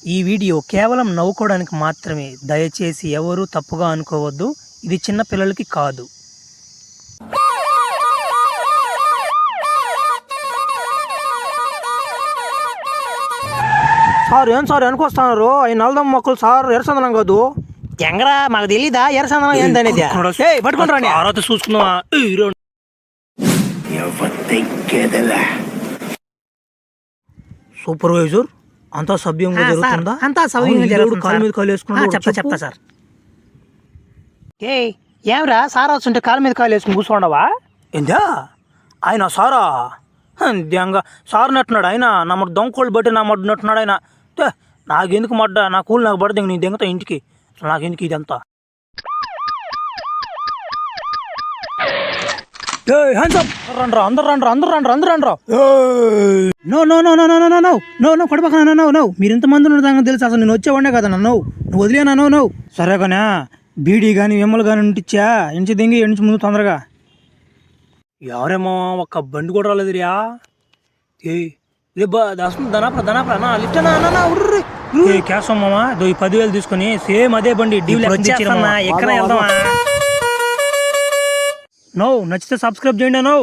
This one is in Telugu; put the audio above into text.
ఈ వీడియో కేవలం నవ్వుకోవడానికి మాత్రమే. దయచేసి ఎవరూ తప్పుగా అనుకోవద్దు. ఇది చిన్న పిల్లలకి కాదు. సార్ ఏం సార్ వెనకొస్తున్నారు? అవి నల్దం మొక్కలు సార్, ఎర్రచందనం కాదు. ఎంగరా మాకు తెలీదా ఎర్రచందనం ఏందనేది? పట్టుకుంటారా చూసుకుందామా? సూపర్వైజర్ అంతా సభ్యంగా జరుగుతుందా? అంతా సవ్యంగా జరుగుతుంది. కాలు మీద కాలు వేసుకుని చెప్తా సార్. ఏమరా సార్ వస్తుంటే కాలు మీద కాలు వేసుకుని కూర్చోండవా? ఏందా ఆయన సారా? దింగా సార్ నట్టున్నాడు ఆయన. నా మాట దొంగకోళ్ళు బట్టి నా మడ్డు నట్టున్నాడు ఆయన. నాకెందుకు మడ్డ? నా కూలి నాకు పడదు. నీ దెంగతా ఇంటికి. నాకెందుకు ఇదంతా? అందరు రండ్రా. నో కొడపక నో. మీరు ఇంతమంది ఉన్నదాకా తెలుసు. అసలు నేను వచ్చేవాడే కదా. నువ్వు వదిలేనా? నో సరే కానీ బీడీ కానీ విమ్మలు కానీ ఇంటిచ్చా ఇంచి దింగి ఎంచి ముందు తొందరగా. ఎవరేమో ఒక్క బండి కూడా రాలేదు రియా. కేశవ మామ ఈ 10,000 తీసుకుని సేమ్ అదే బండి ఎక్కడ వెళ్దామా? నో నచ్చితే సబ్స్క్రైబ్ చేయండి. నో